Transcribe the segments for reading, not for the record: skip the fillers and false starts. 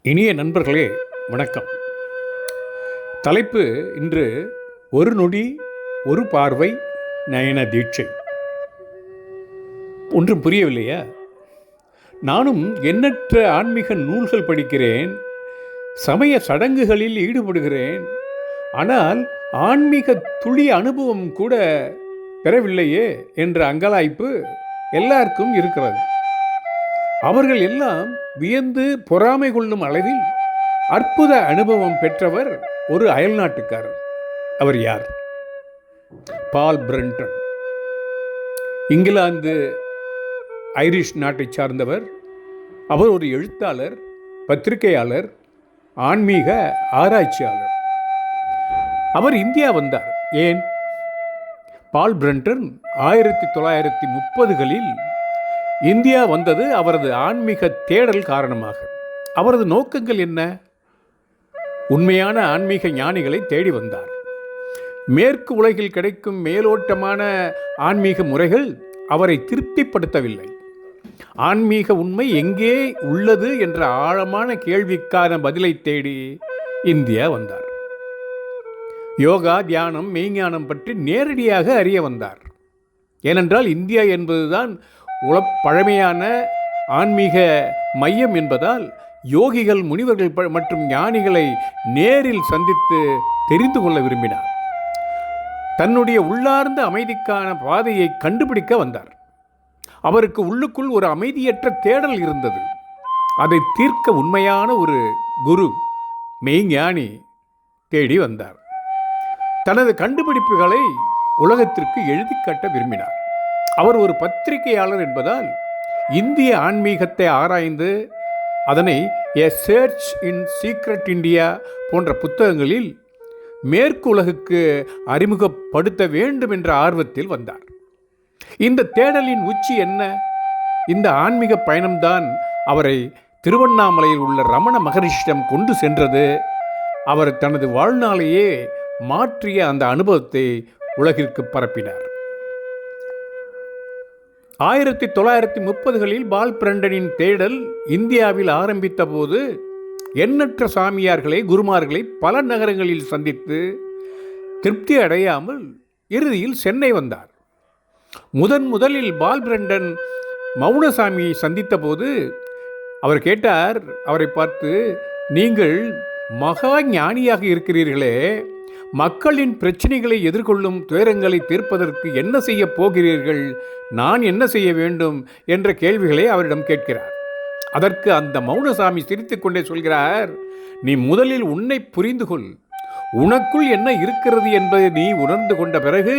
இனிய நண்பர்களே, வணக்கம். தலைப்பு இன்று ஒரு நொடி ஒரு பார்வை நயன தீட்சை. ஒன்றும் புரியவில்லையா? நானும் எண்ணற்ற ஆன்மீக நூல்கள் படிக்கிறேன், சமய சடங்குகளில் ஈடுபடுகிறேன். ஆனால் ஆன்மீக துளி அனுபவம் கூட பெறவில்லையே என்ற அங்கலாய்ப்பு எல்லாருக்கும் இருக்கிறது. அவர்கள் எல்லாம் வியந்து பொறாமை கொள்ளும் அளவில் அற்புத அனுபவம் பெற்றவர் ஒரு அயல்நாட்டுக்காரர். அவர் யார்? பால் பிரண்டன். இங்கிலாந்து ஐரிஷ் நாட்டை சார்ந்தவர். அவர் ஒரு எழுத்தாளர், பத்திரிகையாளர், ஆன்மீக ஆராய்ச்சியாளர். அவர் இந்தியா வந்தார். ஏன்? பால் பிரண்டன் 1930களில் இந்தியா வந்தது அவரது ஆன்மீக தேடல் காரணமாக. அவரது நோக்கங்கள் என்ன? உண்மையான ஆன்மீக ஞானிகளை தேடி வந்தார். மேற்கு உலகில் கிடைக்கும் மேலோட்டமான ஆன்மீக முறைகள் அவரை திருப்திப்படுத்தவில்லை. ஆன்மீக உண்மை எங்கே உள்ளது என்ற ஆழமான கேள்விக்கான பதிலை தேடி இந்தியா வந்தார். யோகா, தியானம், மெய்ஞானம் பற்றி நேரடியாக அறிய வந்தார். ஏனென்றால் இந்தியா என்பதுதான் பழமையான ஆன்மீக மையம் என்பதால் யோகிகள், முனிவர்கள் மற்றும் ஞானிகளை நேரில் சந்தித்து தெரிந்து கொள்ள விரும்பினார். தன்னுடைய உள்ளார்ந்த அமைதிக்கான பாதையை கண்டுபிடிக்க வந்தார். அவருக்கு உள்ளுக்குள் ஒரு அமைதியற்ற தேடல் இருந்தது. அதை தீர்க்க உண்மையான ஒரு குரு, மெய்ஞானி தேடி வந்தார். தனது கண்டுபிடிப்புகளை உலகத்திற்கு எழுதி காட்ட விரும்பினார். அவர் ஒரு பத்திரிகையாளர் என்பதால் இந்திய ஆன்மீகத்தை ஆராய்ந்து அதனை எ சர்ச் இன் சீக்ரெட் இந்தியா போன்ற புத்தகங்களில் மேற்கு உலகுக்கு அறிமுகப்படுத்த வேண்டும் என்ற ஆர்வத்தில் வந்தார். இந்த தேடலின் உச்சி என்ன? இந்த ஆன்மீக பயணம்தான் அவரை திருவண்ணாமலையில் உள்ள ரமண மகரிஷிடம் கொண்டு சென்றது. அவர் தனது வாழ்நாளையே மாற்றிய அந்த அனுபவத்தை உலகிற்கு பரப்பினார். 1930களில் பால் பிரண்டனின் தேடல் இந்தியாவில் ஆரம்பித்த போது எண்ணற்ற சாமியார்களை, குருமார்களை பல நகரங்களில் சந்தித்து திருப்தி அடையாமல் இறுதியில் சென்னை வந்தார். முதலில் பால் பிரண்டன் மௌனசாமியை சந்தித்த போது அவர் கேட்டார், அவரை பார்த்து, நீங்கள் மகா ஞானியாக இருக்கிறீர்களே, மக்களின் பிரச்சனைகளை எதிர்கொள்ளும் துயரங்களை தீர்ப்பதற்கு என்ன செய்ய போகிறீர்கள்? நான் என்ன செய்ய வேண்டும் என்ற கேள்விகளை அவரிடம் கேட்கிறார். அதற்கு அந்த மௌனசாமி சிரித்துக் கொண்டே சொல்கிறார், நீ முதலில் உன்னை புரிந்து கொள். உனக்குள் என்ன இருக்கிறது என்பதை நீ உணர்ந்து கொண்ட பிறகு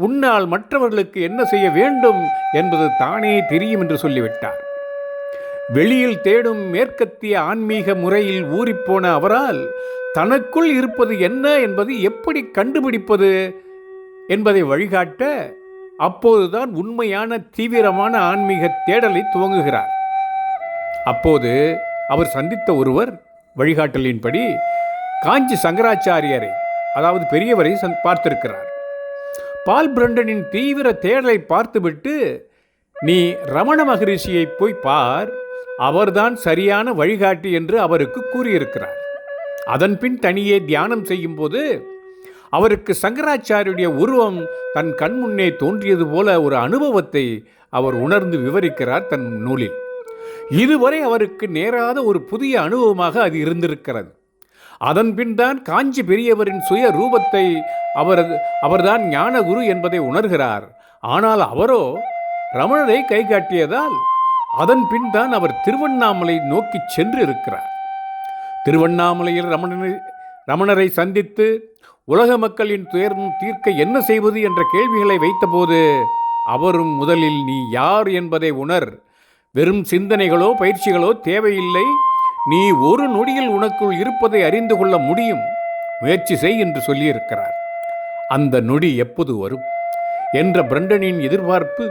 உன்னால் மற்றவர்களுக்கு என்ன செய்ய வேண்டும் என்பது தானே தெரியும் என்று சொல்லிவிட்டார். வெளியில் தேடும் மேற்கத்திய ஆன்மீக முறையில் ஊறிப்போன அவரால் தனக்குள் இருப்பது என்ன என்பதை எப்படி கண்டுபிடிப்பது என்பதை வழிகாட்ட அப்போதுதான் உண்மையான தீவிரமான ஆன்மீக தேடலை துவங்குகிறார். அப்போது அவர் சந்தித்த ஒருவர் வழிகாட்டலின்படி காஞ்சி சங்கராச்சாரியரை, அதாவது பெரியவரை பார்த்திருக்கிறார். பால் பிரண்டனின் தீவிர தேடலை பார்த்துவிட்டு, நீ ரமண மகரிஷியை போய் பார், அவர்தான் சரியான வழிகாட்டி என்று அவருக்கு கூறியிருக்கிறார். அதன்பின் தனியே தியானம் செய்யும் போது அவருக்கு சங்கராச்சாரியுடைய உருவம் தன் கண்முன்னே தோன்றியது போல ஒரு அனுபவத்தை அவர் உணர்ந்து விவரிக்கிறார் தன் நூலில். இதுவரை அவருக்கு நேராத ஒரு புதிய அனுபவமாக அது இருந்திருக்கிறது. அதன்பின் தான் காஞ்சி பெரியவரின் சுய ரூபத்தை அவர்தான் ஞானகுரு என்பதை உணர்கிறார். ஆனால் அவரோ ரமணரை கை காட்டியதால் அதன் பின் தான் அவர் திருவண்ணாமலை நோக்கி சென்று இருக்கிறார். திருவண்ணாமலையில் ரமணரை சந்தித்து உலக மக்களின் துயரம் தீர்க்க என்ன செய்வது என்ற கேள்விகளை வைத்தபோது அவரும் முதலில் நீ யார் என்பதை உணர், வெறும் சிந்தனைகளோ பயிற்சிகளோ தேவையில்லை, நீ ஒரு நொடியில் உனக்குள் இருப்பதை அறிந்து கொள்ள முடியும், முயற்சி செய் என்று சொல்லியிருக்கிறார். அந்த நொடி எப்போது வரும் என்ற பிரண்டனின் எதிர்பார்ப்பு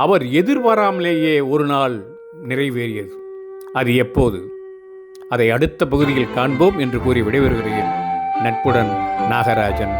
அவர் எதிர்பாராமலேயே ஒரு நாள் நிறைவேறியது. அது எப்போது? அதை அடுத்த பகுதியில் காண்போம் என்று கூறி விடைபெறுகிறேன். நட்புடன் நாகராஜன்.